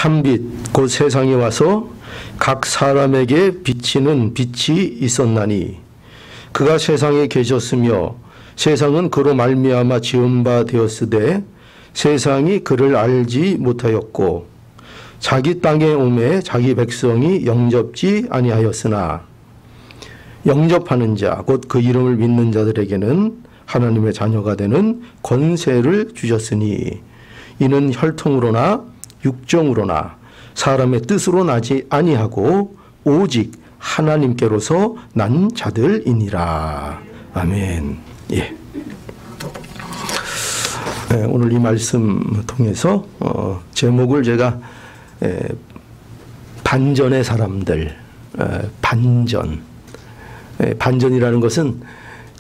참빛 곧 세상에 와서 각 사람에게 비치는 빛이 있었나니 그가 세상에 계셨으며 세상은 그로 말미암아 지은 바 되었으되 세상이 그를 알지 못하였고 자기 땅에 오매 자기 백성이 영접지 아니하였으나 영접하는 자 곧 그 이름을 믿는 자들에게는 하나님의 자녀가 되는 권세를 주셨으니 이는 혈통으로나 육정으로나 사람의 뜻으로 나지 아니하고 오직 하나님께로서 난 자들이니라. 아멘. 예. 네, 오늘 이 말씀 통해서 제목을 제가 반전의 사람들, 반전. 반전이라는 것은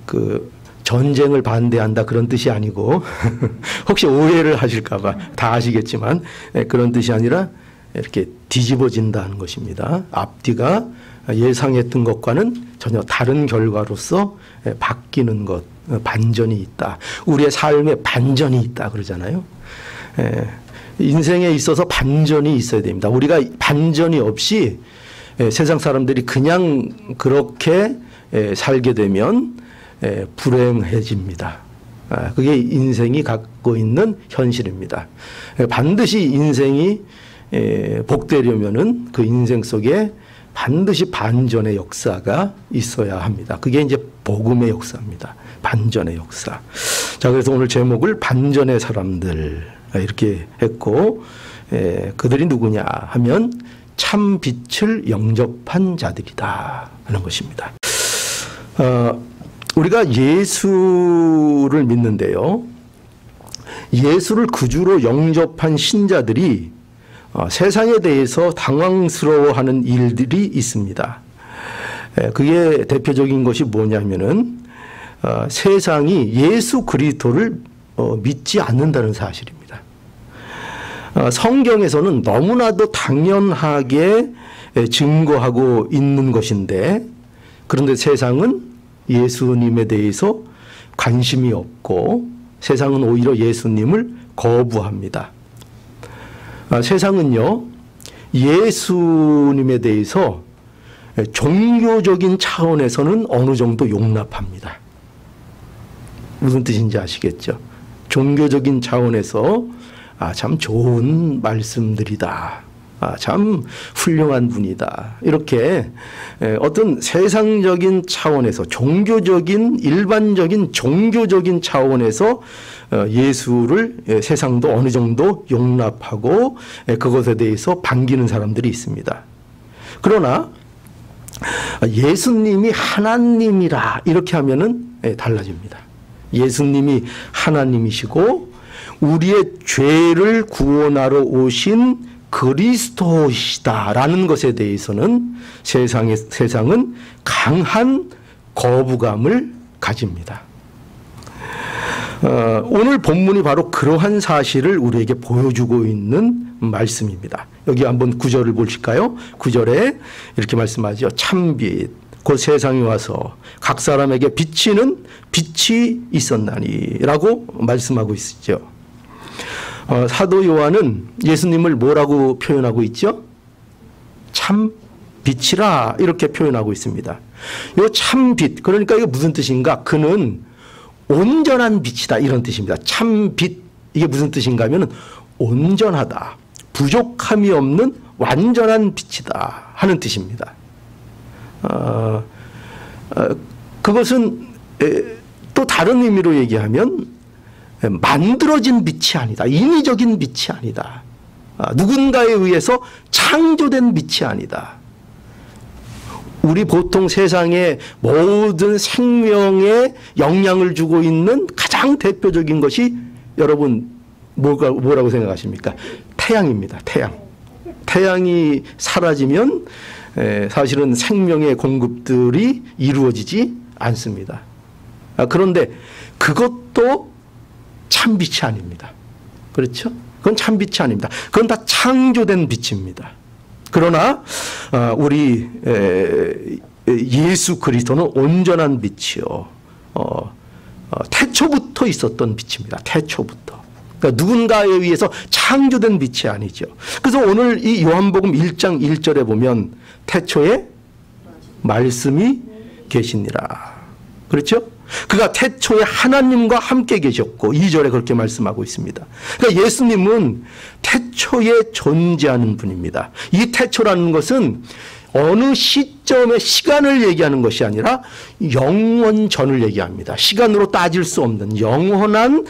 그 전쟁을 반대한다 그런 뜻이 아니고 혹시 오해를 하실까봐 다 아시겠지만 그런 뜻이 아니라 이렇게 뒤집어진다는 것입니다. 앞뒤가 예상했던 것과는 전혀 다른 결과로서 바뀌는 것, 반전이 있다. 우리의 삶에 반전이 있다 그러잖아요. 인생에 있어서 반전이 있어야 됩니다. 우리가 반전이 없이 세상 사람들이 그냥 그렇게 살게 되면 불행해집니다. 그게 인생이 갖고 있는 현실입니다. 반드시 인생이 복되려면은 그 인생 속에 반드시 반전의 역사가 있어야 합니다. 그게 이제 복음의 역사입니다. 반전의 역사. 자, 그래서 오늘 제목을 반전의 사람들 이렇게 했고, 그들이 누구냐 하면 참 빛을 영접한 자들이다 하는 것입니다. 우리가 예수를 믿는데요. 예수를 구주로 영접한 신자들이 세상에 대해서 당황스러워하는 일들이 있습니다. 그게 대표적인 것이 뭐냐면은 세상이 예수 그리스도를 믿지 않는다는 사실입니다. 성경에서는 너무나도 당연하게 증거하고 있는 것인데 그런데 세상은 예수님에 대해서 관심이 없고 세상은 오히려 예수님을 거부합니다. 세상은요, 예수님에 대해서 종교적인 차원에서는 어느 정도 용납합니다. 무슨 뜻인지 아시겠죠? 종교적인 차원에서 참 좋은 말씀들이다. 참 훌륭한 분이다. 이렇게 어떤 세상적인 차원에서 종교적인 일반적인 종교적인 차원에서 예수를 세상도 어느 정도 용납하고 그것에 대해서 반기는 사람들이 있습니다. 그러나 예수님이 하나님이라 이렇게 하면은 달라집니다. 예수님이 하나님이시고 우리의 죄를 구원하러 오신 그리스도시다라는 것에 대해서는 세상은 강한 거부감을 가집니다. 오늘 본문이 바로 그러한 사실을 우리에게 보여주고 있는 말씀입니다. 여기 한번 구절을 보실까요? 구절에 이렇게 말씀하죠. 참빛 곧 세상에 와서 각 사람에게 비치는 빛이 있었나니 라고 말씀하고 있죠. 사도 요한은 예수님을 뭐라고 표현하고 있죠? 참 빛이라 이렇게 표현하고 있습니다. 이 참 빛, 그러니까 이게 무슨 뜻인가? 그는 온전한 빛이다 이런 뜻입니다. 참 빛, 이게 무슨 뜻인가 하면 온전하다, 부족함이 없는 완전한 빛이다 하는 뜻입니다. 그것은 또 다른 의미로 얘기하면 만들어진 빛이 아니다. 인위적인 빛이 아니다. 누군가에 의해서 창조된 빛이 아니다. 우리 보통 세상의 모든 생명에 영향을 주고 있는 가장 대표적인 것이 여러분 뭐라고 생각하십니까? 태양입니다. 태양. 태양이 사라지면 사실은 생명의 공급들이 이루어지지 않습니다. 그런데 그것도 참빛이 아닙니다. 그렇죠? 그건 참빛이 아닙니다. 그건 다 창조된 빛입니다. 그러나 우리 예수 그리스도는 온전한 빛이요. 태초부터 있었던 빛입니다. 태초부터. 그러니까 누군가에 의해서 창조된 빛이 아니죠. 그래서 오늘 이 요한복음 1장 1절에 보면 태초에 말씀이 계시니라. 그렇죠? 그가 태초에 하나님과 함께 계셨고 2절에 그렇게 말씀하고 있습니다. 그러니까 예수님은 태초에 존재하는 분입니다. 이 태초라는 것은 어느 시점의 시간을 얘기하는 것이 아니라 영원전을 얘기합니다. 시간으로 따질 수 없는 영원한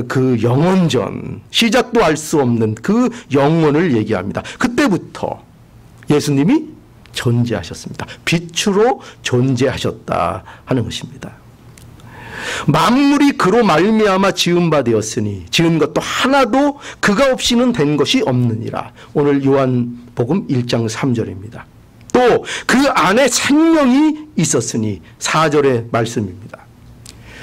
그 영원전, 시작도 알 수 없는 그 영원을 얘기합니다. 그때부터 예수님이 존재하셨습니다. 빛으로 존재하셨다 하는 것입니다. 만물이 그로 말미암아 지은 바 되었으니 지은 것도 하나도 그가 없이는 된 것이 없느니라. 오늘 요한복음 1장 3절입니다. 또 그 안에 생명이 있었으니 4절의 말씀입니다.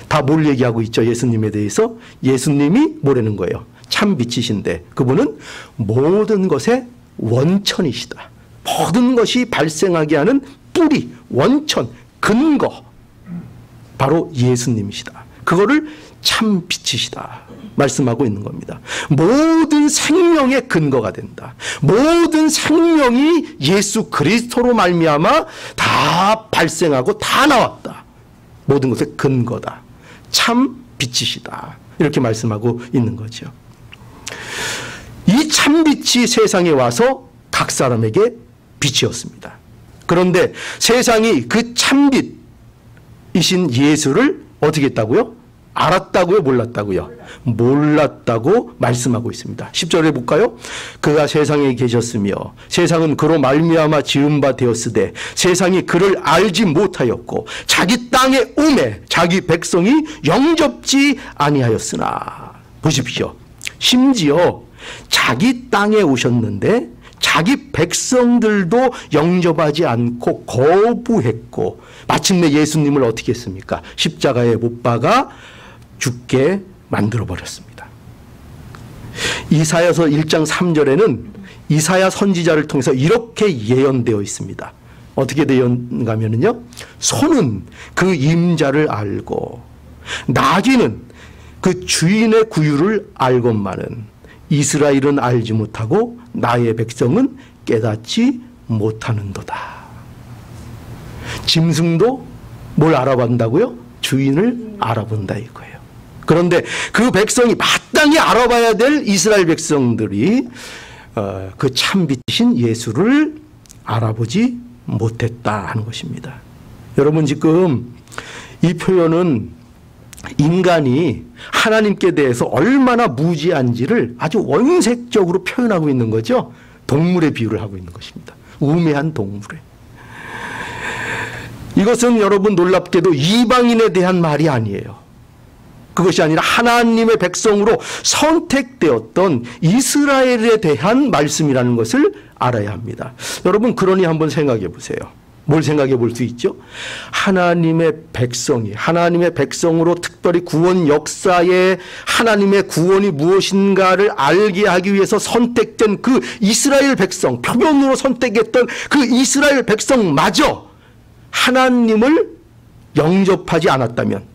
다 뭘 얘기하고 있죠? 예수님에 대해서. 예수님이 뭐라는 거예요? 참 빛이신데 그분은 모든 것의 원천이시다. 모든 것이 발생하게 하는 뿌리, 원천, 근거, 바로 예수님이시다. 그거를 참 빛이시다 말씀하고 있는 겁니다. 모든 생명의 근거가 된다. 모든 생명이 예수 그리스도로 말미암아 다 발생하고 다 나왔다. 모든 것의 근거다. 참 빛이시다. 이렇게 말씀하고 있는 거죠. 이 참빛이 세상에 와서 각 사람에게 빛이었습니다. 그런데 세상이 그 참빛이신 예수를 어떻게 했다고요? 알았다고요? 몰랐다고요? 몰랐다고 말씀하고 있습니다. 10절에 볼까요? 그가 세상에 계셨으며 세상은 그로 말미암아 지은 바 되었으되 세상이 그를 알지 못하였고 자기 땅에 오매 자기 백성이 영접지 아니하였으나. 보십시오. 심지어 자기 땅에 오셨는데 자기 백성들도 영접하지 않고 거부했고 마침내 예수님을 어떻게 했습니까? 십자가에 못 박아 죽게 만들어버렸습니다. 이사야서 1장 3절에는 이사야 선지자를 통해서 이렇게 예언되어 있습니다. 어떻게 되었냐면요, 소는 그 임자를 알고 나귀는 그 주인의 구유를 알건만은 이스라엘은 알지 못하고 나의 백성은 깨닫지 못하는도다. 짐승도 뭘 알아본다고요? 주인을 알아본다 이거예요. 그런데 그 백성이 마땅히 알아봐야 될 이스라엘 백성들이 그 참빛이신 예수를 알아보지 못했다 하는 것입니다. 여러분, 지금 이 표현은 인간이 하나님께 대해서 얼마나 무지한지를 아주 원색적으로 표현하고 있는 거죠. 동물에 비유를 하고 있는 것입니다. 우매한 동물에. 이것은 여러분 놀랍게도 이방인에 대한 말이 아니에요. 그것이 아니라 하나님의 백성으로 선택되었던 이스라엘에 대한 말씀이라는 것을 알아야 합니다. 여러분, 그러니 한번 생각해 보세요. 뭘 생각해 볼 수 있죠? 하나님의 백성이, 하나님의 백성으로 특별히 구원 역사에 하나님의 구원이 무엇인가를 알게 하기 위해서 선택된 그 이스라엘 백성, 표면으로 선택했던 그 이스라엘 백성마저 하나님을 영접하지 않았다면,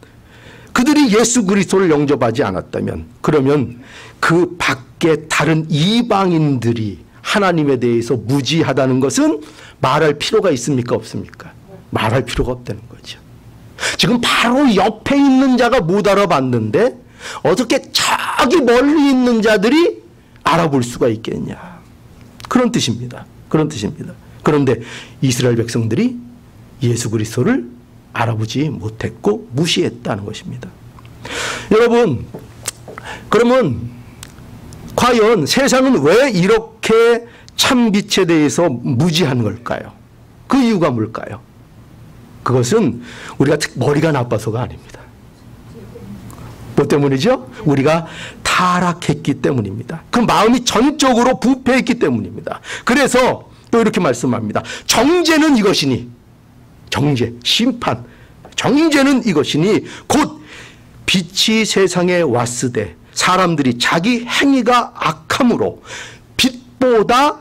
그들이 예수 그리스도를 영접하지 않았다면, 그러면 그 밖에 다른 이방인들이 하나님에 대해서 무지하다는 것은 말할 필요가 있습니까? 없습니까? 말할 필요가 없다는 거죠. 지금 바로 옆에 있는 자가 못 알아봤는데 어떻게 저기 멀리 있는 자들이 알아볼 수가 있겠냐. 그런 뜻입니다. 그런 뜻입니다. 그런데 이스라엘 백성들이 예수 그리스도를 알아보지 못했고 무시했다는 것입니다. 여러분, 그러면 과연 세상은 왜 이렇게 참빛에 대해서 무지한 걸까요? 그 이유가 뭘까요? 그것은 우리가 머리가 나빠서가 아닙니다. 뭐 때문이죠? 우리가 타락했기 때문입니다. 그 마음이 전적으로 부패했기 때문입니다. 그래서 또 이렇게 말씀합니다. 정죄는 이것이니, 정죄, 심판, 정죄는 이것이니 곧 빛이 세상에 왔으되 사람들이 자기 행위가 악함으로 빛보다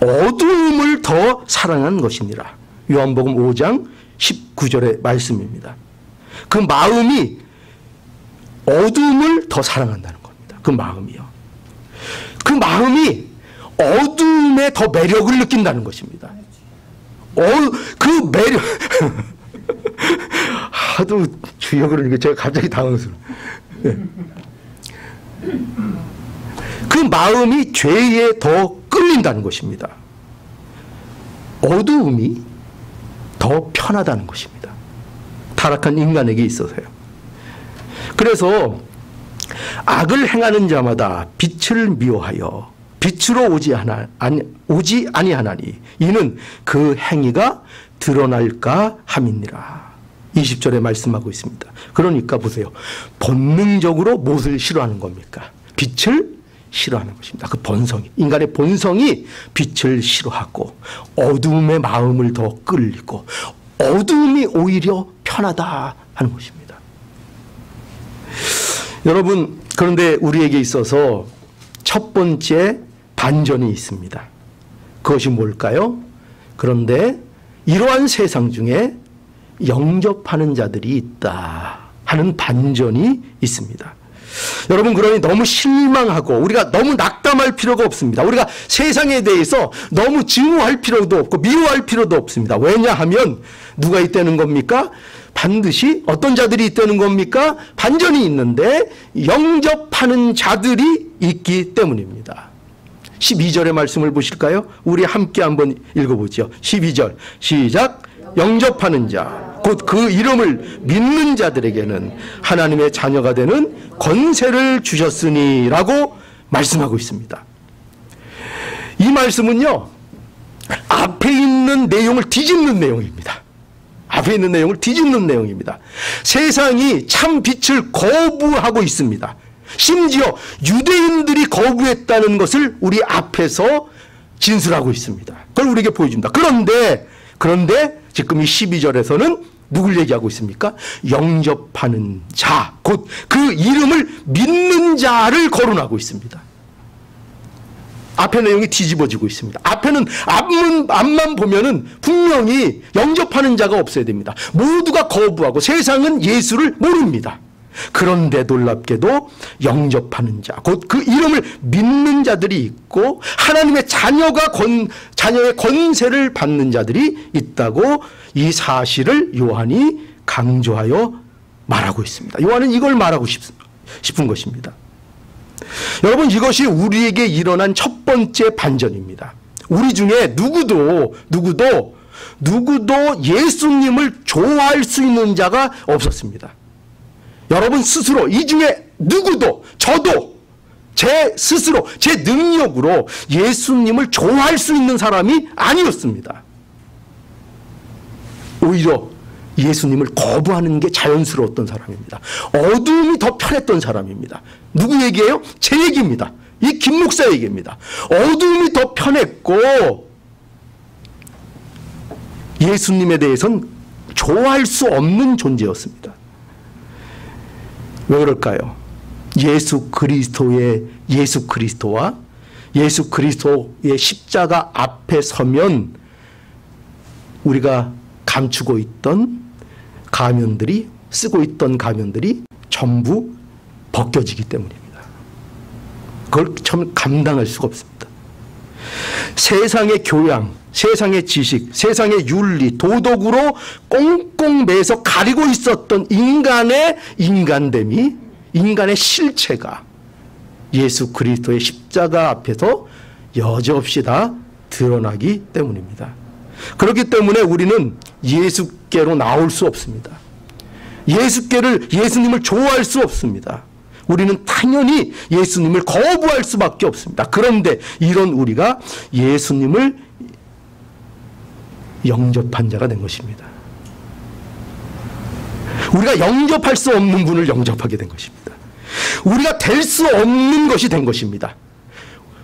어두움을 더 사랑한 것이니라. 요한복음 5장 19절의 말씀입니다. 그 마음이 어둠을 더 사랑한다는 겁니다. 그 마음이요. 그 마음이 어둠에 더 매력을 느낀다는 것입니다. 그 매력 하도 주여 그러니까 제가 갑자기 당황스러워요. 그 마음이 죄에 더 끌린다는 것입니다. 어두움이 더 편하다는 것입니다. 타락한 인간에게 있어서요. 그래서 악을 행하는 자마다 빛을 미워하여 빛으로 오지 아니하나니 이는 그 행위가 드러날까 함이니라. 20절에 말씀하고 있습니다. 그러니까 보세요. 본능적으로 무엇을 싫어하는 겁니까? 빛을 싫어하는 것입니다. 그 본성이, 인간의 본성이 빛을 싫어하고 어두움의 마음을 더 끌리고 어두움이 오히려 편하다 하는 것입니다. 여러분, 그런데 우리에게 있어서 첫 번째 반전이 있습니다. 그것이 뭘까요? 그런데 이러한 세상 중에 영접하는 자들이 있다 하는 반전이 있습니다. 여러분, 그러니 너무 실망하고 우리가 너무 낙담할 필요가 없습니다. 우리가 세상에 대해서 너무 증오할 필요도 없고 미워할 필요도 없습니다. 왜냐하면 누가 있다는 겁니까? 반드시 어떤 자들이 있다는 겁니까? 반전이 있는데 영접하는 자들이 있기 때문입니다. 12절의 말씀을 보실까요? 우리 함께 한번 읽어보죠. 12절 시작. 영접하는 자 곧 그 이름을 믿는 자들에게는 하나님의 자녀가 되는 권세를 주셨으니 라고 말씀하고 있습니다. 이 말씀은요, 앞에 있는 내용을 뒤집는 내용입니다. 앞에 있는 내용을 뒤집는 내용입니다. 세상이 참 빛을 거부하고 있습니다. 심지어 유대인들이 거부했다는 것을 우리 앞에서 진술하고 있습니다. 그걸 우리에게 보여줍니다. 그런데 지금 이 12절에서는 누굴 얘기하고 있습니까? 영접하는 자, 곧 그 이름을 믿는 자를 거론하고 있습니다. 앞의 내용이 뒤집어지고 있습니다. 앞에는 앞만 보면은 분명히 영접하는 자가 없어야 됩니다. 모두가 거부하고 세상은 예수를 모릅니다. 그런데 놀랍게도 영접하는 자, 곧 그 이름을 믿는 자들이 있고 하나님의 자녀의 권세를 받는 자들이 있다고 이 사실을 요한이 강조하여 말하고 있습니다. 요한은 이걸 말하고 싶은 것입니다. 여러분, 이것이 우리에게 일어난 첫 번째 반전입니다. 우리 중에 누구도 예수님을 좋아할 수 있는 자가 없었습니다. 여러분 스스로, 이 중에 누구도, 저도 제 스스로, 제 능력으로 예수님을 좋아할 수 있는 사람이 아니었습니다. 오히려 예수님을 거부하는 게 자연스러웠던 사람입니다. 어두움이 더 편했던 사람입니다. 누구 얘기예요? 제 얘기입니다. 이 김 목사 얘기입니다. 어두움이 더 편했고 예수님에 대해서는 좋아할 수 없는 존재였습니다. 왜 그럴까요? 예수 그리스도와 예수 그리스도의 십자가 앞에 서면 우리가 감추고 있던 가면들이, 쓰고 있던 가면들이 전부 벗겨지기 때문입니다. 그걸 참 감당할 수가 없습니다. 세상의 교양, 세상의 지식, 세상의 윤리, 도덕으로 꽁꽁 매서 가리고 있었던 인간의 인간됨이, 인간의 실체가 예수 그리스도의 십자가 앞에서 여지없이 다 드러나기 때문입니다. 그렇기 때문에 우리는 예수께로 나올 수 없습니다. 예수님을 좋아할 수 없습니다. 우리는 당연히 예수님을 거부할 수밖에 없습니다. 그런데 이런 우리가 예수님을 영접한 자가 된 것입니다. 우리가 영접할 수 없는 분을 영접하게 된 것입니다. 우리가 될 수 없는 것이 된 것입니다.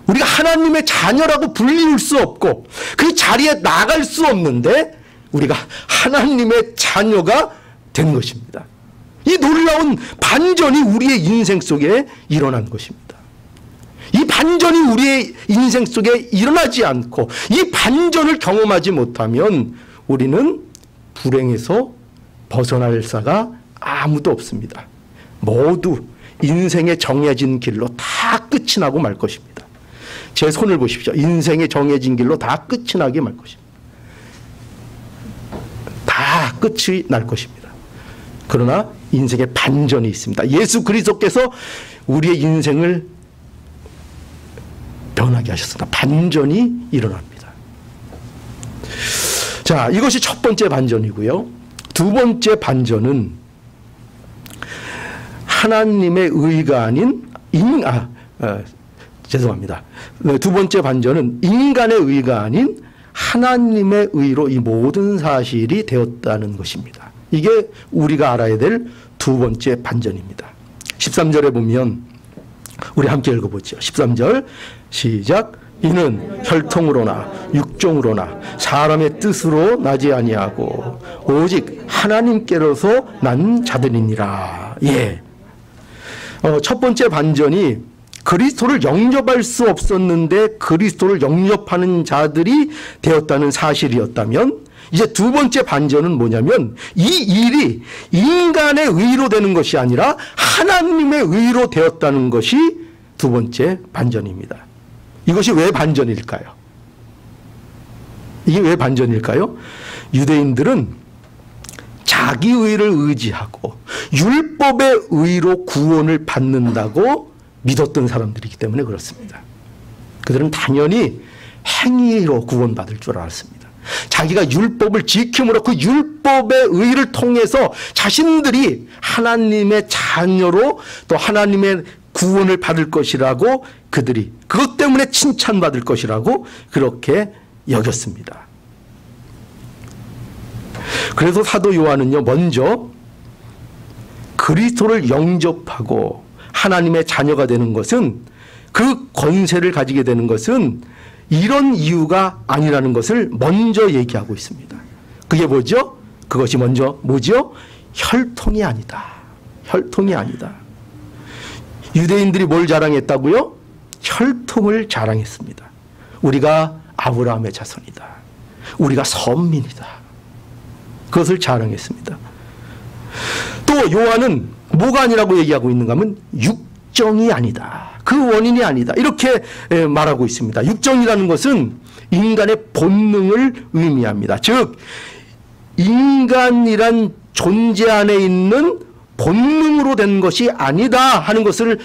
우리가 하나님의 자녀라고 불리울 수 없고 그 자리에 나갈 수 없는데 우리가 하나님의 자녀가 된 것입니다. 이 놀라운 반전이 우리의 인생 속에 일어난 것입니다. 이 반전이 우리의 인생 속에 일어나지 않고 이 반전을 경험하지 못하면 우리는 불행에서 벗어날 자가 아무도 없습니다. 모두 인생의 정해진 길로 다 끝이 나고 말 것입니다. 제 손을 보십시오. 인생의 정해진 길로 다 끝이 나게 말 것입니다. 다 끝이 날 것입니다. 그러나 인생의 반전이 있습니다. 예수 그리스도께서 우리의 인생을 변하게 하셨습니다. 반전이 일어납니다. 자, 이것이 첫 번째 반전이고요. 두 번째 반전은 하나님의 의가 아닌 죄송합니다. 두 번째 반전은 인간의 의가 아닌 하나님의 의로 이 모든 사실이 되었다는 것입니다. 이게 우리가 알아야 될 두 번째 반전입니다. 13절에 보면 우리 함께 읽어보죠. 13절 시작. 이는 혈통으로나 육종으로나 사람의 뜻으로 나지 아니하고 오직 하나님께로서 난 자들이니라. 예. 첫 번째 반전이 그리스도를 영접할 수 없었는데 그리스도를 영접하는 자들이 되었다는 사실이었다면, 이제 두 번째 반전은 뭐냐면 이 일이 인간의 의로 되는 것이 아니라 하나님의 의로 되었다는 것이 두 번째 반전입니다. 이것이 왜 반전일까요? 이게 왜 반전일까요? 유대인들은 자기 의를 의지하고 율법의 의로 구원을 받는다고 믿었던 사람들이기 때문에 그렇습니다. 그들은 당연히 행위로 구원받을 줄 알았습니다. 자기가 율법을 지킴으로 그 율법의 의를 통해서 자신들이 하나님의 자녀로 또 하나님의 구원을 받을 것이라고, 그들이 그것 때문에 칭찬받을 것이라고 그렇게 여겼습니다. 그래서 사도 요한은요, 먼저 그리스도를 영접하고 하나님의 자녀가 되는 것은, 그 권세를 가지게 되는 것은 이런 이유가 아니라는 것을 먼저 얘기하고 있습니다. 그게 뭐죠? 그것이 먼저 뭐죠? 혈통이 아니다. 혈통이 아니다. 유대인들이 뭘 자랑했다고요? 혈통을 자랑했습니다. 우리가 아브라함의 자손이다. 우리가 선민이다. 그것을 자랑했습니다. 또 요한은 뭐가 아니라고 얘기하고 있는가 하면 육정이 아니다. 그 원인이 아니다. 이렇게 말하고 있습니다. 육정이라는 것은 인간의 본능을 의미합니다. 즉 인간이란 존재 안에 있는 본능으로 된 것이 아니다 하는 것을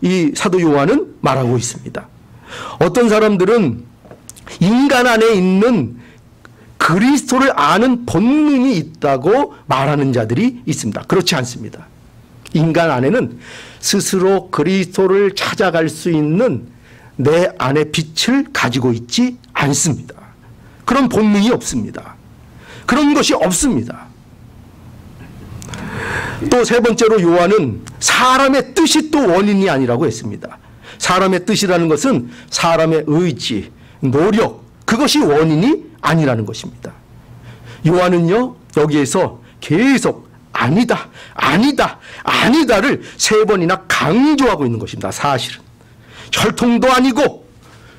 이 사도 요한은 말하고 있습니다. 어떤 사람들은 인간 안에 있는 그리스도를 아는 본능이 있다고 말하는 자들이 있습니다. 그렇지 않습니다. 인간 안에는 스스로 그리스도를 찾아갈 수 있는 내 안의 빛을 가지고 있지 않습니다. 그런 본능이 없습니다. 그런 것이 없습니다. 또 세 번째로 요한은 사람의 뜻이 또 원인이 아니라고 했습니다. 사람의 뜻이라는 것은 사람의 의지, 노력, 그것이 원인이 아니라는 것입니다. 요한은요, 여기에서 계속 아니다, 아니다, 아니다를 세 번이나 강조하고 있는 것입니다. 사실은 혈통도 아니고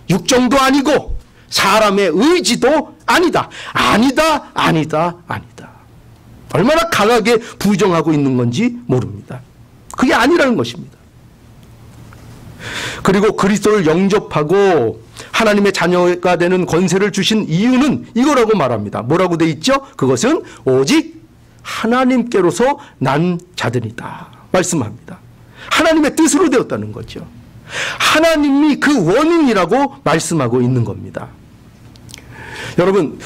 육정도 아니고 사람의 의지도 아니다, 아니다, 아니다, 아니다. 얼마나 강하게 부정하고 있는 건지 모릅니다. 그게 아니라는 것입니다. 그리고 그리스도를 영접하고 하나님의 자녀가 되는 권세를 주신 이유는 이거라고 말합니다. 뭐라고 돼 있죠? 그것은 오직 하나님께로서 난 자들이다 말씀합니다. 하나님의 뜻으로 되었다는 거죠. 하나님이 그 원인이라고 말씀하고 있는 겁니다. 여러분,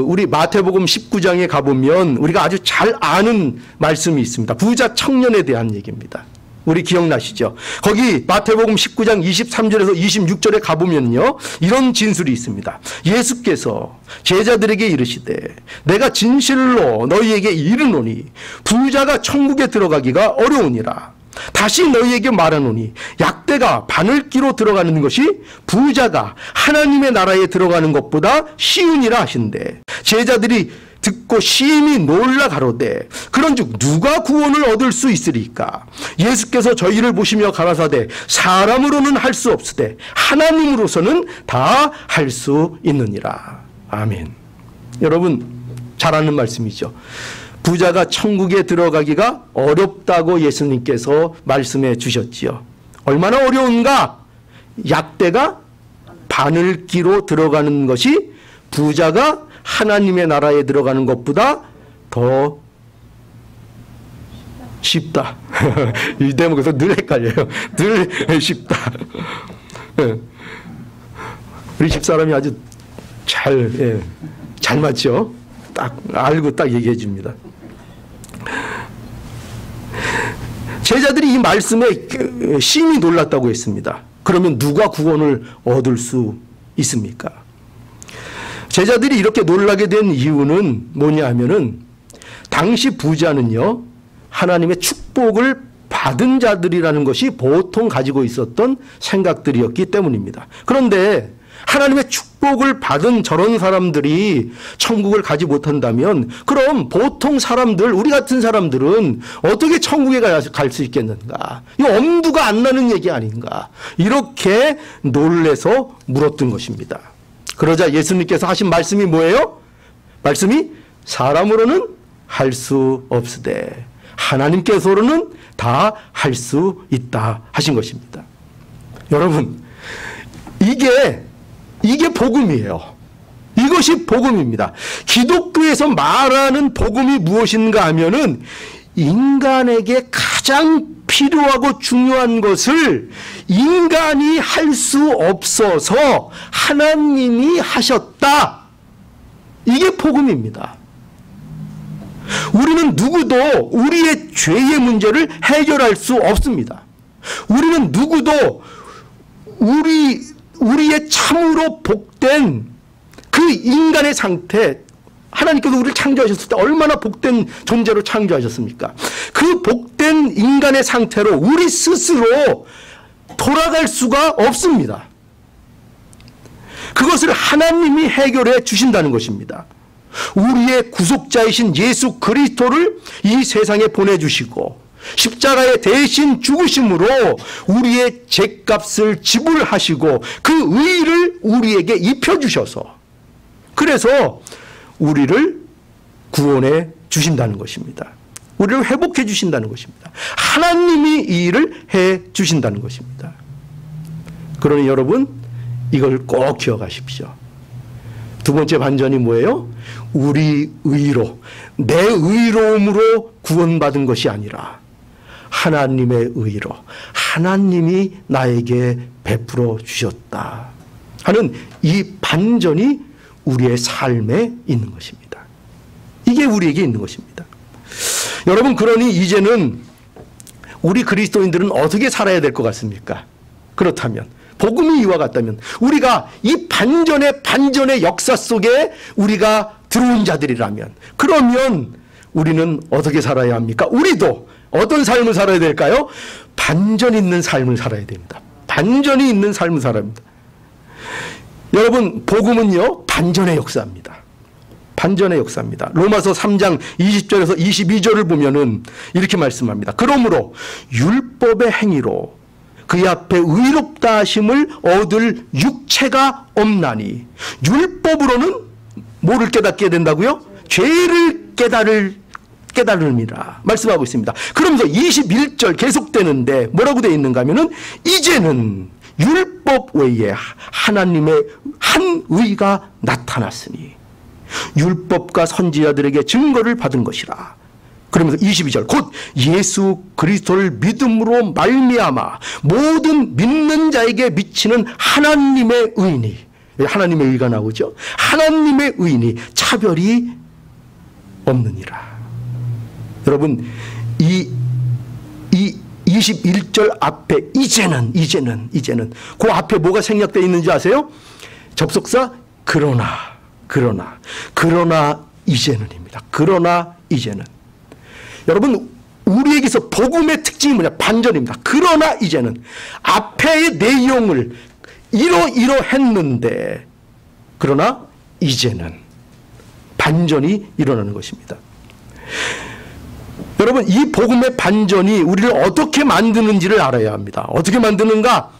우리 마태복음 19장에 가보면 우리가 아주 잘 아는 말씀이 있습니다. 부자 청년에 대한 얘기입니다. 우리 기억나시죠? 거기 마태복음 19장 23절에서 26절에 가보면요, 이런 진술이 있습니다. 예수께서 제자들에게 이르시되 내가 진실로 너희에게 이르노니 부자가 천국에 들어가기가 어려우니라. 다시 너희에게 말하노니 약대가 바늘기로 들어가는 것이 부자가 하나님의 나라에 들어가는 것보다 쉬우니라 하신대. 제자들이 듣고 심히 놀라 가로되 그런즉 누가 구원을 얻을 수 있으리까? 예수께서 저희를 보시며 가라사대 사람으로는 할 수 없으되 하나님으로서는 다 할 수 있느니라. 아멘. 여러분 잘 아는 말씀이죠. 부자가 천국에 들어가기가 어렵다고 예수님께서 말씀해 주셨지요. 얼마나 어려운가? 약대가 바늘 끼로 들어가는 것이 부자가 하나님의 나라에 들어가는 것보다 더 쉽다. 이 대목에서 늘 헷갈려요. 늘 쉽다. 우리 집사람이 아주 잘 맞죠? 딱 알고 딱 얘기해 줍니다. 제자들이 이 말씀에 심히 놀랐다고 했습니다. 그러면 누가 구원을 얻을 수 있습니까? 제자들이 이렇게 놀라게 된 이유는 뭐냐 하면은 당시 부자는요, 하나님의 축복을 받은 자들이라는 것이 보통 가지고 있었던 생각들이었기 때문입니다. 그런데 하나님의 축복을 받은 저런 사람들이 천국을 가지 못한다면 그럼 보통 사람들, 우리 같은 사람들은 어떻게 천국에 갈 수 있겠는가? 이거 엄두가 안 나는 얘기 아닌가? 이렇게 놀래서 물었던 것입니다. 그러자 예수님께서 하신 말씀이 뭐예요? 말씀이 사람으로는 할 수 없으되 하나님께서는 다 할 수 있다 하신 것입니다. 여러분, 이게 복음이에요. 이것이 복음입니다. 기독교에서 말하는 복음이 무엇인가 하면은 인간에게 가장 필요하고 중요한 것을 인간이 할 수 없어서 하나님이 하셨다. 이게 복음입니다. 우리는 누구도 우리의 죄의 문제를 해결할 수 없습니다. 우리는 누구도 우리의 참으로 복된 그 인간의 상태, 하나님께서 우리를 창조하셨을 때 얼마나 복된 존재로 창조하셨습니까? 그 복된 인간의 상태로 우리 스스로 돌아갈 수가 없습니다. 그것을 하나님이 해결해 주신다는 것입니다. 우리의 구속자이신 예수 그리스도를 이 세상에 보내주시고 십자가에 대신 죽으심으로 우리의 죄값을 지불하시고 그 의를 우리에게 입혀주셔서 그래서 우리를 구원해 주신다는 것입니다. 우리를 회복해 주신다는 것입니다. 하나님이 이 일을 해 주신다는 것입니다. 그러니 여러분, 이걸 꼭 기억하십시오. 두 번째 반전이 뭐예요? 우리 의로, 내 의로움으로 구원받은 것이 아니라 하나님의 의로, 하나님이 나에게 베풀어 주셨다 하는 이 반전이 우리의 삶에 있는 것입니다. 이게 우리에게 있는 것입니다. 여러분, 그러니 이제는 우리 그리스도인들은 어떻게 살아야 될 것 같습니까? 그렇다면, 복음이 이와 같다면, 우리가 이 반전의 역사 속에 우리가 들어온 자들이라면, 그러면 우리는 어떻게 살아야 합니까? 우리도 어떤 삶을 살아야 될까요? 반전 있는 삶을 살아야 됩니다. 반전이 있는 삶을 살아야 합니다. 여러분, 복음은요, 반전의 역사입니다. 반전의 역사입니다. 로마서 3장 20절에서 22절을 보면은 이렇게 말씀합니다. 그러므로 율법의 행위로 그의 앞에 의롭다 하심을 얻을 육체가 없나니, 율법으로는 뭐를 깨닫게 된다고요? 죄를 깨달음이라 말씀하고 있습니다. 그러면서 21절 계속되는데 뭐라고 되어 있는가 하면은 이제는 율법 외에 하나님의 한 의가 나타났으니 율법과 선지자들에게 증거를 받은 것이라. 그러면서 22절 곧 예수 그리스도를 믿음으로 말미암아 모든 믿는 자에게 미치는 하나님의 의니, 하나님의 의가 나오죠. 하나님의 의니 차별이 없느니라. 여러분, 이 21절 앞에 이제는 그 앞에 뭐가 생략되어 있는지 아세요? 접속사 그러나 이제는입니다. 그러나 이제는. 여러분, 우리에게서 복음의 특징이 뭐냐? 반전입니다. 그러나 이제는 앞에의 내용을 이러했는데 그러나 이제는 반전이 일어나는 것입니다. 여러분, 이 복음의 반전이 우리를 어떻게 만드는지를 알아야 합니다. 어떻게 만드는가?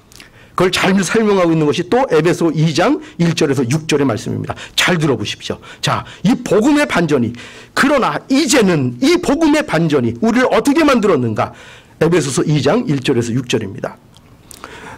그걸 잘 설명하고 있는 것이 또 에베소 2장 1절에서 6절의 말씀입니다. 잘 들어보십시오. 자, 이 복음의 반전이, 그러나 이제는 이 복음의 반전이 우리를 어떻게 만들었는가? 에베소서 2장 1절에서 6절입니다.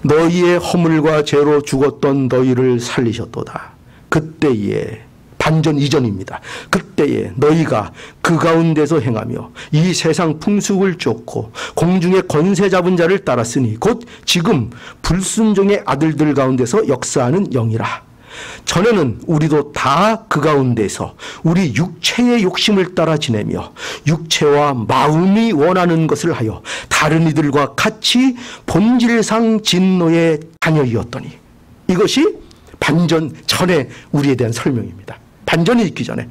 너희의 허물과 죄로 죽었던 너희를 살리셨도다. 그때에, 반전 이전입니다. 그때에 너희가 그 가운데서 행하며 이 세상 풍습을 쫓고 공중의 권세 잡은 자를 따랐으니 곧 지금 불순종의 아들들 가운데서 역사하는 영이라. 전에는 우리도 다 그 가운데서 우리 육체의 욕심을 따라 지내며 육체와 마음이 원하는 것을 하여 다른 이들과 같이 본질상 진노의 자녀이었더니. 이것이 반전 전에 우리에 대한 설명입니다. 반전이 있기 전에.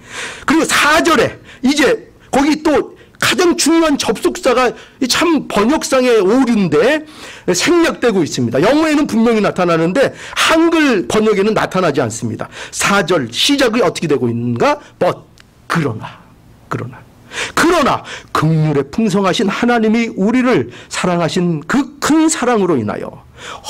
그리고 4절에 이제 거기 또 가장 중요한 접속사가 참 번역상의 오류인데 생략되고 있습니다. 영어에는 분명히 나타나는데 한글 번역에는 나타나지 않습니다. 4절 시작이 어떻게 되고 있는가? but 그러나 긍휼에 풍성하신 하나님이 우리를 사랑하신 그 큰 사랑으로 인하여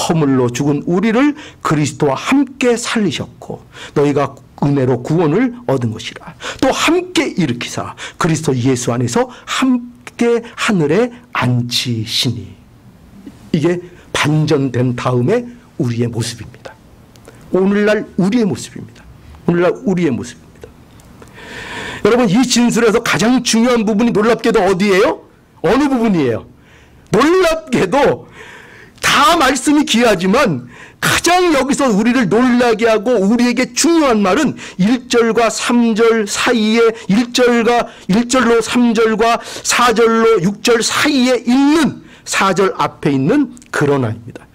허물로 죽은 우리를 그리스도와 함께 살리셨고 너희가 은혜로 구원을 얻은 것이라. 또 함께 일으키사 그리스도 예수 안에서 함께 하늘에 앉히시니. 이게 반전된 다음에 우리의 모습입니다. 오늘날 우리의 모습입니다. 여러분, 이 진술에서 가장 중요한 부분이 놀랍게도 어디예요? 어느 부분이에요? 놀랍게도 다 말씀이 귀하지만 가장 여기서 우리를 놀라게 하고 우리에게 중요한 말은 1절과 3절 사이에 1절로 3절과 4절로 6절 사이에 있는 4절 앞에 있는 그러나입니다.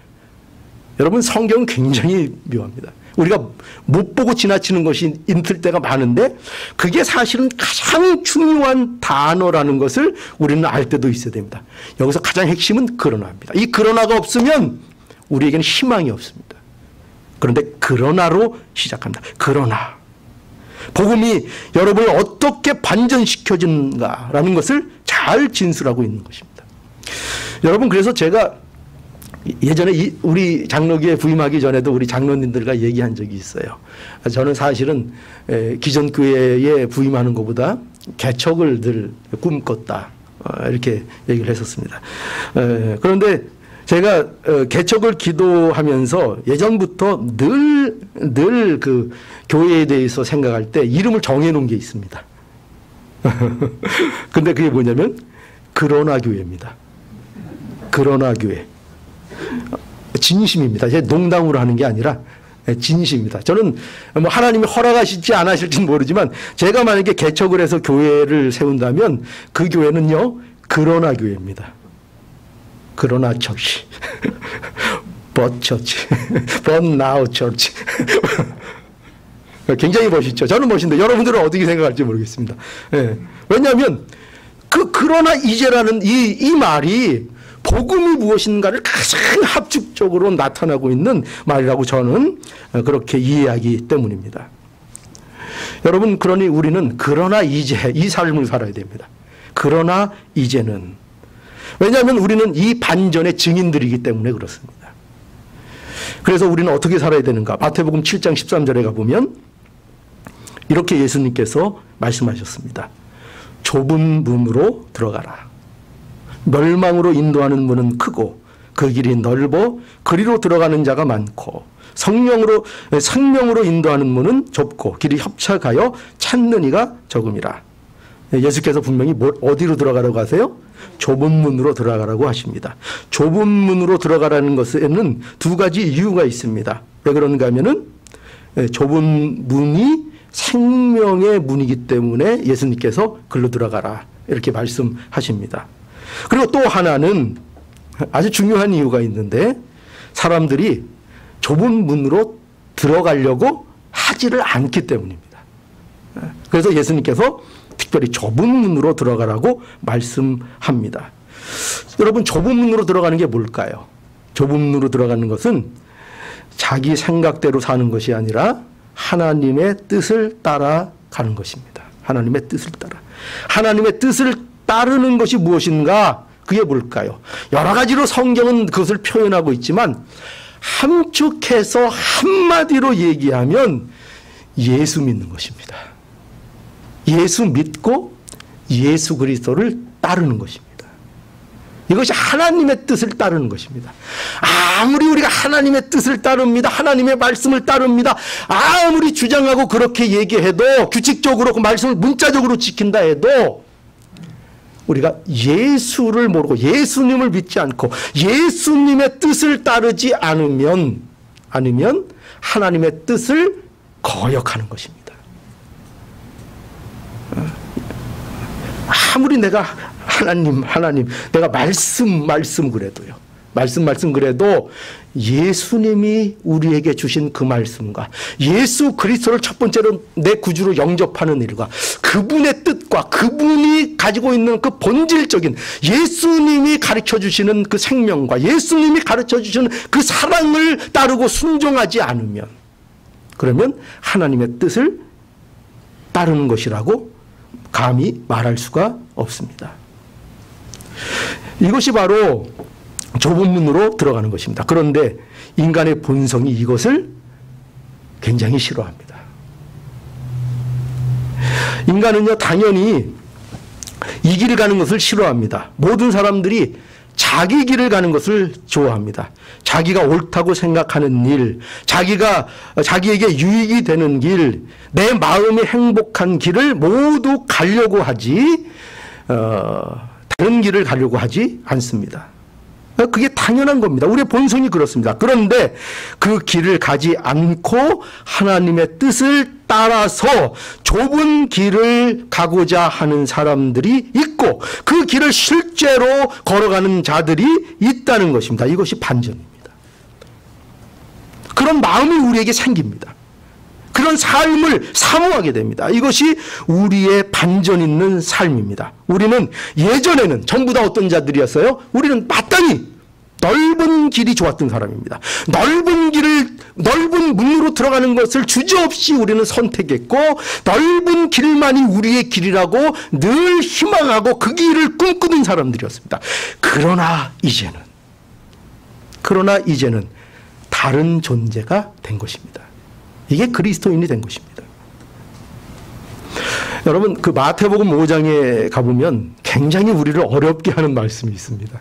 여러분, 성경은 굉장히 묘합니다. 우리가 못 보고 지나치는 것이 있을 때가 많은데 그게 사실은 가장 중요한 단어라는 것을 우리는 알 때도 있어야 됩니다. 여기서 가장 핵심은 그러나입니다. 이 그러나가 없으면 우리에게는 희망이 없습니다. 그런데 그러나로 시작합니다. 그러나 복음이 여러분을 어떻게 반전시켜주는가라는 것을 잘 진술하고 있는 것입니다. 여러분, 그래서 제가 예전에 우리 장로교에 부임하기 전에도 우리 장로님들과 얘기한 적이 있어요. 저는 사실은 기존 교회에 부임하는 것보다 개척을 늘 꿈꿨다, 이렇게 얘기를 했었습니다. 그런데 제가 개척을 기도하면서 예전부터 늘 그 교회에 대해서 생각할 때 이름을 정해놓은 게 있습니다. 근데 그게 뭐냐면 그러나 교회입니다. 그러나 교회. 진심입니다. 제가 농담으로 하는 게 아니라 진심입니다. 저는 뭐 하나님이 허락하실지 안 하실지는 모르지만 제가 만약에 개척을 해서 교회를 세운다면 그 교회는요, 그러나 교회입니다. 그러나 처치, but church, but now church. 굉장히 멋있죠. 저는 멋있는데 여러분들은 어떻게 생각할지 모르겠습니다. 예. 왜냐하면 그러나 이제라는 이 말이 복음이 무엇인가를 가장 합축적으로 나타나고 있는 말이라고 저는 그렇게 이해하기 때문입니다. 여러분, 그러니 우리는 그러나 이제 이 삶을 살아야 됩니다. 그러나 이제는. 왜냐하면 우리는 이 반전의 증인들이기 때문에 그렇습니다. 그래서 우리는 어떻게 살아야 되는가? 마태복음 7장 13절에 가보면 이렇게 예수님께서 말씀하셨습니다. 좁은 문으로 들어가라. 멸망으로 인도하는 문은 크고 그 길이 넓어 그리로 들어가는 자가 많고 생명으로 인도하는 문은 좁고 길이 협착하여 찾는 이가 적음이라. 예수께서 분명히 어디로 들어가라고 하세요? 좁은 문으로 들어가라고 하십니다. 좁은 문으로 들어가라는 것에는 두 가지 이유가 있습니다. 왜 그런가 하면은 좁은 문이 생명의 문이기 때문에 예수님께서 글로 들어가라, 이렇게 말씀하십니다. 그리고 또 하나는 아주 중요한 이유가 있는데 사람들이 좁은 문으로 들어가려고 하지를 않기 때문입니다. 그래서 예수님께서 특별히 좁은 문으로 들어가라고 말씀합니다. 여러분, 좁은 문으로 들어가는 게 뭘까요? 좁은 문으로 들어가는 것은 자기 생각대로 사는 것이 아니라 하나님의 뜻을 따라가는 것입니다. 하나님의 뜻을 따라. 하나님의 뜻을 따르는 것이 무엇인가? 그게 뭘까요? 여러 가지로 성경은 그것을 표현하고 있지만 함축해서 한마디로 얘기하면 예수 믿는 것입니다. 예수 믿고 예수 그리스도를 따르는 것입니다. 이것이 하나님의 뜻을 따르는 것입니다. 아무리 우리가 하나님의 뜻을 따릅니다. 하나님의 말씀을 따릅니다. 아무리 주장하고 그렇게 얘기해도 규칙적으로 그 말씀을 문자적으로 지킨다 해도 우리가 예수를 모르고 예수님을 믿지 않고 예수님의 뜻을 따르지 않으면 하나님의 뜻을 거역하는 것입니다. 아무리 내가 하나님 내가 말씀 그래도요. 말씀 그래도 예수님이 우리에게 주신 그 말씀과 예수 그리스도를 첫 번째로 내 구주로 영접하는 일과 그분의 뜻과 그분이 가지고 있는 그 본질적인 예수님이 가르쳐 주시는 그 생명과 예수님이 가르쳐 주시는 그 사랑을 따르고 순종하지 않으면 그러면 하나님의 뜻을 따르는 것이라고 감히 말할 수가 없습니다. 이것이 바로 좁은 문으로 들어가는 것입니다. 그런데 인간의 본성이 이것을 굉장히 싫어합니다. 인간은요, 당연히 이 길을 가는 것을 싫어합니다. 모든 사람들이 자기 길을 가는 것을 좋아합니다. 자기가 옳다고 생각하는 일, 자기에게 유익이 되는 길, 내 마음이 행복한 길을 모두 가려고 하지, 다른 길을 가려고 하지 않습니다. 그게 당연한 겁니다. 우리의 본성이 그렇습니다. 그런데 그 길을 가지 않고 하나님의 뜻을 따라서 좁은 길을 가고자 하는 사람들이 있고 그 길을 실제로 걸어가는 자들이 있다는 것입니다. 이것이 반전입니다. 그런 마음이 우리에게 생깁니다. 그런 삶을 사모하게 됩니다. 이것이 우리의 반전 있는 삶입니다. 우리는 예전에는 전부 다 어떤 자들이었어요? 우리는 마땅히 넓은 길이 좋았던 사람입니다. 넓은 문으로 들어가는 것을 주저없이 우리는 선택했고 넓은 길만이 우리의 길이라고 늘 희망하고 그 길을 꿈꾸는 사람들이었습니다. 그러나 이제는 다른 존재가 된 것입니다. 이게 그리스도인이 된 것입니다. 여러분, 그 마태복음 5장에 가보면 굉장히 우리를 어렵게 하는 말씀이 있습니다.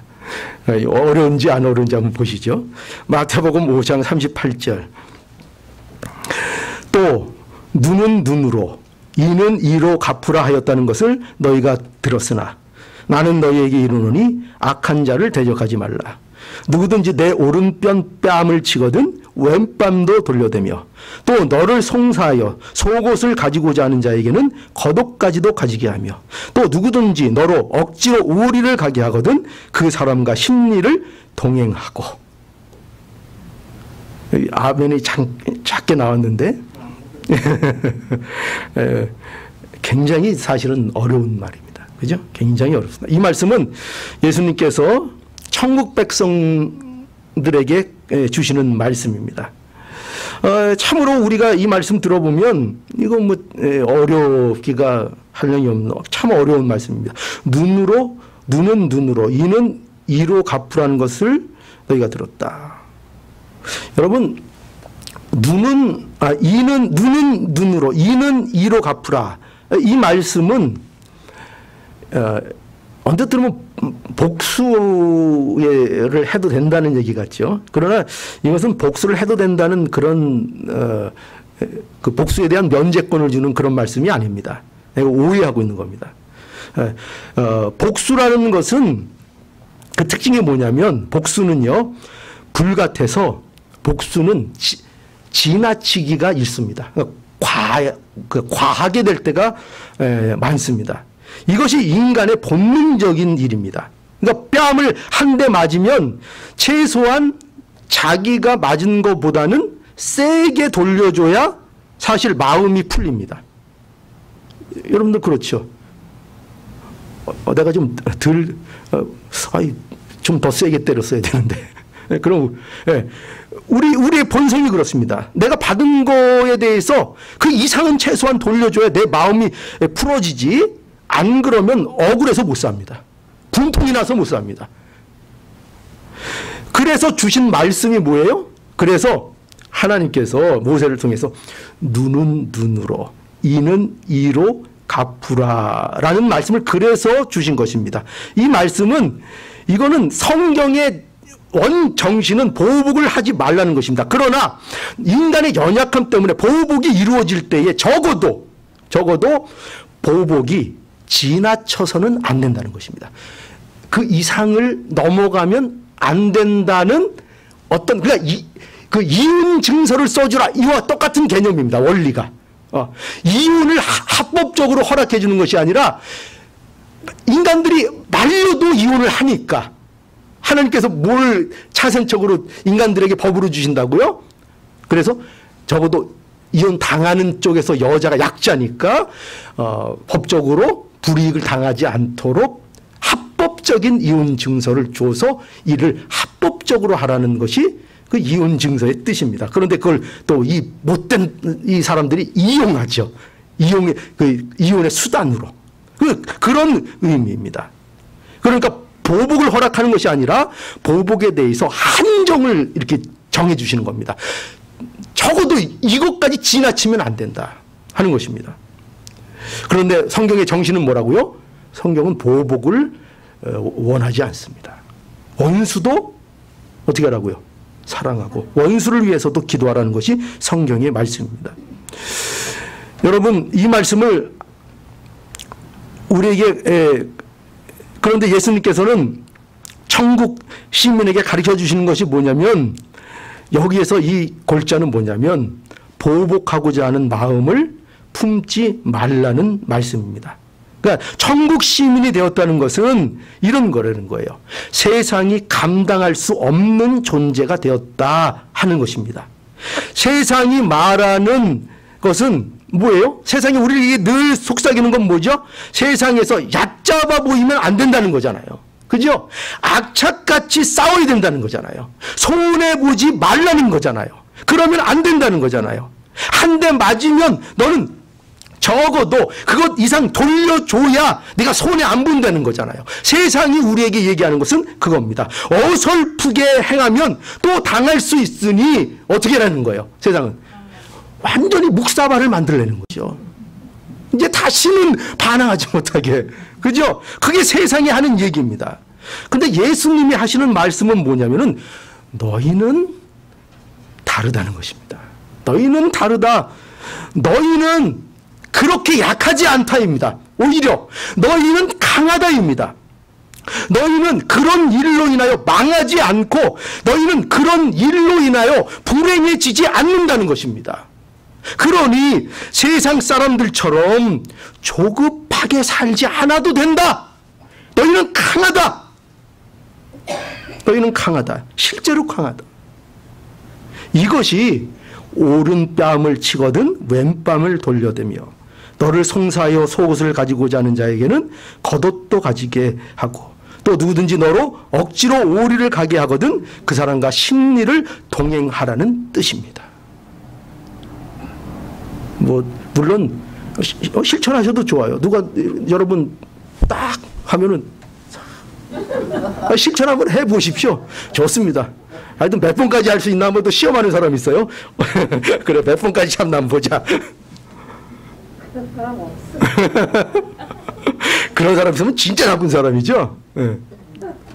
어려운지 안 어려운지 한번 보시죠. 마태복음 5장 38절. 또 눈은 눈으로 이는 이로 갚으라 하였다는 것을 너희가 들었으나 나는 너희에게 이르노니 악한 자를 대적하지 말라. 누구든지 내 오른편 뺨을 치거든 왼뺨도 돌려대며 또 너를 송사하여 속옷을 가지고자 하는 자에게는 겉옷까지도 가지게 하며 또 누구든지 너로 억지로 우리를 가게 하거든 그 사람과 심리를 동행하고. 아멘이 작게 나왔는데 굉장히 사실은 어려운 말입니다. 그죠? 굉장히 어렵습니다. 이 말씀은 예수님께서 천국 백성들에게 주시는 말씀입니다. 참으로 우리가 이 말씀 들어보면 이거 뭐 어렵기가 한량이 없는 참 어려운 말씀입니다. 눈은 눈으로 이는 이로 갚으라는 것을 너희가 들었다. 여러분, 눈은 눈으로 이는 이로 갚으라. 이 말씀은 언뜻 들으면 복수를 해도 된다는 얘기 같죠. 그러나 이것은 복수를 해도 된다는 그런 그 복수에 대한 면제권을 주는 그런 말씀이 아닙니다. 내가 오해하고 있는 겁니다. 복수라는 것은 그 특징이 뭐냐면 복수는요, 불같아서 복수는 지나치기가 있습니다. 과하게 될 때가 많습니다. 이것이 인간의 본능적인 일입니다. 그러니까 뺨을 한 대 맞으면 최소한 자기가 맞은 것보다는 세게 돌려줘야 사실 마음이 풀립니다. 여러분들 그렇죠? 내가 좀 좀 더 세게 때렸어야 되는데. 그럼 우리의 본성이 그렇습니다. 내가 받은 거에 대해서 그 이상은 최소한 돌려줘야 내 마음이 풀어지지. 안 그러면 억울해서 못 삽니다. 분통이 나서 못 삽니다. 그래서 주신 말씀이 뭐예요? 그래서 하나님께서 모세를 통해서 눈은 눈으로, 이는 이로 갚으라라는 말씀을 그래서 주신 것입니다. 이 말씀은, 이거는 성경의 원 정신은 보복을 하지 말라는 것입니다. 그러나 인간의 연약함 때문에 보복이 이루어질 때에 적어도 보복이 지나쳐서는 안 된다는 것입니다. 그 이상을 넘어가면 안 된다는 어떤, 그러니까 그 이혼 증서를 써주라, 이와 똑같은 개념입니다. 원리가. 이혼을 합법적으로 허락해 주는 것이 아니라 인간들이 말려도 이혼을 하니까 하나님께서 뭘 차선적으로 인간들에게 법으로 주신다고요? 그래서 적어도 이혼 당하는 쪽에서 여자가 약자니까 법적으로 불이익을 당하지 않도록 합법적인 이혼 증서를 줘서 이를 합법적으로 하라는 것이 그 이혼 증서의 뜻입니다. 그런데 그걸 또 이 못된 이 사람들이 이용하죠. 이혼의 수단으로. 그런 의미입니다. 그러니까 보복을 허락하는 것이 아니라 보복에 대해서 한정을 이렇게 정해 주시는 겁니다. 적어도 이것까지 지나치면 안 된다 하는 것입니다. 그런데 성경의 정신은 뭐라고요? 성경은 보복을 원하지 않습니다. 원수도 어떻게 하라고요? 사랑하고 원수를 위해서도 기도하라는 것이 성경의 말씀입니다. 여러분, 이 말씀을 우리에게 그런데 예수님께서는 천국 시민에게 가르쳐 주시는 것이 뭐냐면, 여기에서 이 골자는 뭐냐면 보복하고자 하는 마음을 품지 말라는 말씀입니다. 그러니까 천국 시민이 되었다는 것은 이런 거라는 거예요. 세상이 감당할 수 없는 존재가 되었다 하는 것입니다. 세상이 말하는 것은 뭐예요? 세상이 우리에게 늘 속삭이는 건 뭐죠? 세상에서 얕잡아 보이면 안 된다는 거잖아요. 그죠? 악착같이 싸워야 된다는 거잖아요. 손해보지 말라는 거잖아요. 그러면 안 된다는 거잖아요. 한 대 맞으면 너는 적어도 그것 이상 돌려줘야 네가 손해 안 본다는 거잖아요. 세상이 우리에게 얘기하는 것은 그겁니다. 어설프게 행하면 또 당할 수 있으니 어떻게 하라는 거예요? 세상은 완전히 묵사발을 만들려는 거죠. 이제 다시는 반항하지 못하게. 그죠? 그게 세상이 하는 얘기입니다. 근데 예수님이 하시는 말씀은 뭐냐면은 너희는 다르다는 것입니다. 너희는 다르다. 너희는 그렇게 약하지 않다입니다. 오히려 너희는 강하다입니다. 너희는 그런 일로 인하여 망하지 않고 너희는 그런 일로 인하여 불행해지지 않는다는 것입니다. 그러니 세상 사람들처럼 조급하게 살지 않아도 된다. 너희는 강하다. 너희는 강하다. 실제로 강하다. 이것이 오른뺨을 치거든 왼뺨을 돌려대며 너를 송사하여 속옷을 가지고자 하는 자에게는 겉옷도 가지게 하고 또 누구든지 너로 억지로 오리를 가게 하거든 그 사람과 심리를 동행하라는 뜻입니다. 물론 실천하셔도 좋아요. 누가 여러분 딱 하면은 실천 한번 해보십시오. 좋습니다. 하여튼 몇 번까지 할 수 있나 한번 또 시험하는 사람 있어요. 그래, 몇 번까지 참나 한번 보자. 그런 사람 없어. 그런 사람 있으면 진짜 나쁜 사람이죠. 네.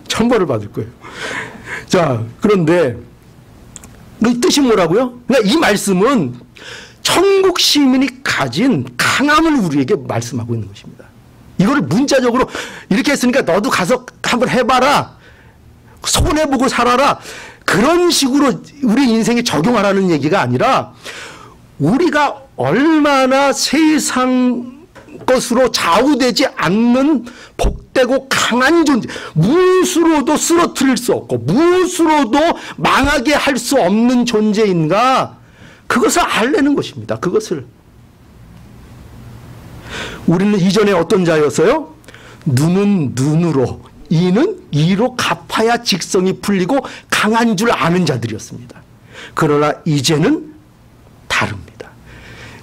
천벌을 받을 거예요. 자, 그런데 이 뜻이 뭐라고요? 그러니까 이 말씀은 천국 시민이 가진 강함을 우리에게 말씀하고 있는 것입니다. 이거를 문자적으로 이렇게 했으니까 너도 가서 한번 해봐라. 손해보고 살아라. 그런 식으로 우리 인생에 적용하라는 얘기가 아니라 우리가 얼마나 세상 것으로 좌우되지 않는 복되고 강한 존재, 무엇으로도 쓰러뜨릴 수 없고 무엇으로도 망하게 할 수 없는 존재인가, 그것을 알려는 것입니다. 그것을. 우리는 이전에 어떤 자였어요? 눈은 눈으로, 이는 이로 갚아야 직성이 풀리고 강한 줄 아는 자들이었습니다. 그러나 이제는 다릅니다.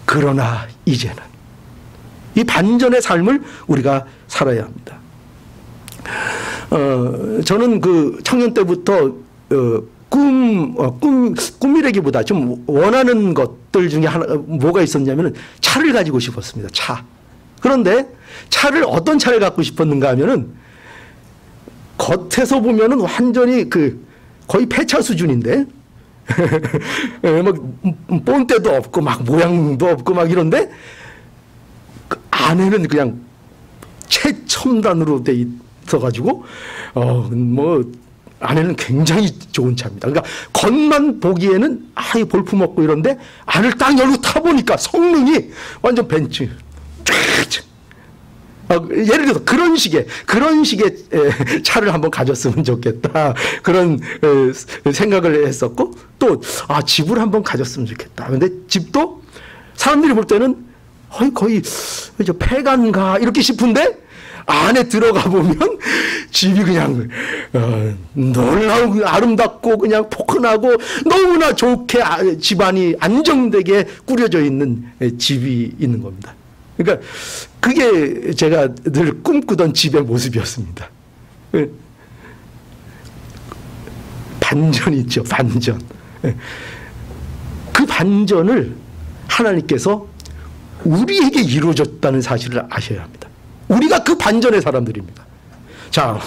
그러나 이제는 이 반전의 삶을 우리가 살아야 합니다. 저는 그 청년 때부터 꿈이라기보다 좀 원하는 것들 중에 하나, 뭐가 있었냐면은 차를 가지고 싶었습니다. 차. 그런데 차를, 어떤 차를 갖고 싶었는가 하면은 겉에서 보면은 완전히 거의 폐차 수준인데, 막 본때도 없고 막 모양도 없고 막 이런데 그 안에는 그냥 최첨단으로 돼 있어가지고 뭐 안에는 굉장히 좋은 차입니다. 그러니까 겉만 보기에는 이 볼품 없고 이런데 안을 딱 열고 타보니까 성능이 완전 벤츠. 예를 들어서 그런 식의 차를 한번 가졌으면 좋겠다. 그런 생각을 했었고, 또 집을 한번 가졌으면 좋겠다. 근데 집도 사람들이 볼 때는 거의 폐가인가 이렇게 싶은데 안에 들어가 보면 집이 그냥 놀라운 아름답고 그냥 포근하고 너무나 좋게 집안이 안정되게 꾸려져 있는 집이 있는 겁니다. 그러니까 그게 제가 늘 꿈꾸던 집의 모습이었습니다. 반전 있죠, 반전. 그 반전을 하나님께서 우리에게 이루어졌다는 사실을 아셔야 합니다. 우리가 그 반전의 사람들입니다. 자,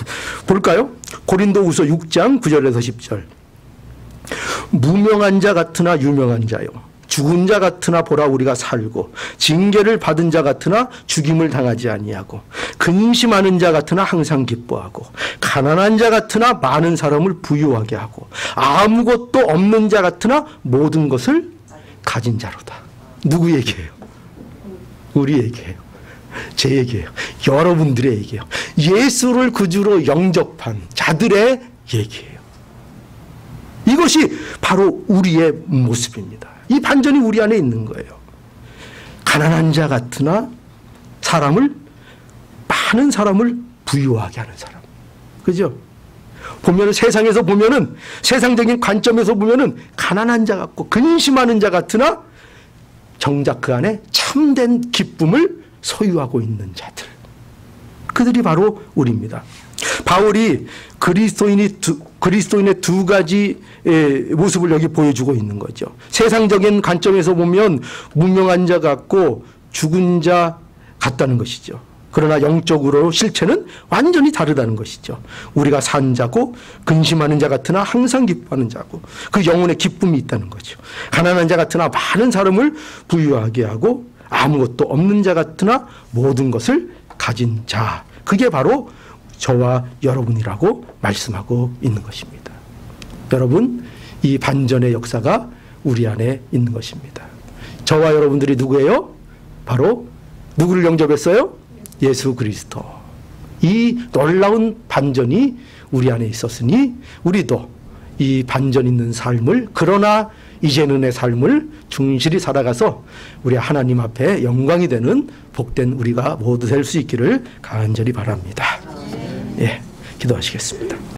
볼까요? 고린도후서 6장 9절에서 10절. 무명한 자 같으나 유명한 자요, 죽은 자 같으나 보라 우리가 살고, 징계를 받은 자 같으나 죽임을 당하지 아니하고, 근심하는 자 같으나 항상 기뻐하고, 가난한 자 같으나 많은 사람을 부유하게 하고, 아무것도 없는 자 같으나 모든 것을 가진 자로다. 누구 얘기예요? 우리 얘기예요. 제 얘기예요. 여러분들의 얘기예요. 예수를 구주로 영접한 자들의 얘기예요. 이것이 바로 우리의 모습입니다. 이 반전이 우리 안에 있는 거예요. 가난한 자 같으나 많은 사람을 부유하게 하는 사람. 그죠? 보면은 세상에서 보면은, 세상적인 관점에서 보면은 가난한 자 같고 근심하는 자 같으나 정작 그 안에 참된 기쁨을 소유하고 있는 자들. 그들이 바로 우리입니다. 바울이 그리스도인의 두 가지 모습을 여기 보여주고 있는 거죠. 세상적인 관점에서 보면 무명한 자 같고 죽은 자 같다는 것이죠. 그러나 영적으로 실체는 완전히 다르다는 것이죠. 우리가 산 자고 근심하는 자 같으나 항상 기뻐하는 자고, 그 영혼의 기쁨이 있다는 거죠. 가난한 자 같으나 많은 사람을 부유하게 하고, 아무것도 없는 자 같으나 모든 것을 가진 자. 그게 바로 저와 여러분이라고 말씀하고 있는 것입니다. 여러분, 이 반전의 역사가 우리 안에 있는 것입니다. 저와 여러분들이 누구예요? 바로 누구를 영접했어요? 예수 그리스도. 이 놀라운 반전이 우리 안에 있었으니 우리도 이 반전 있는 삶을, 그러나 이제는 의 삶을 충실히 살아가서 우리 하나님 앞에 영광이 되는 복된 우리가 모두 될 수 있기를 간절히 바랍니다. 예, 기도하시겠습니다.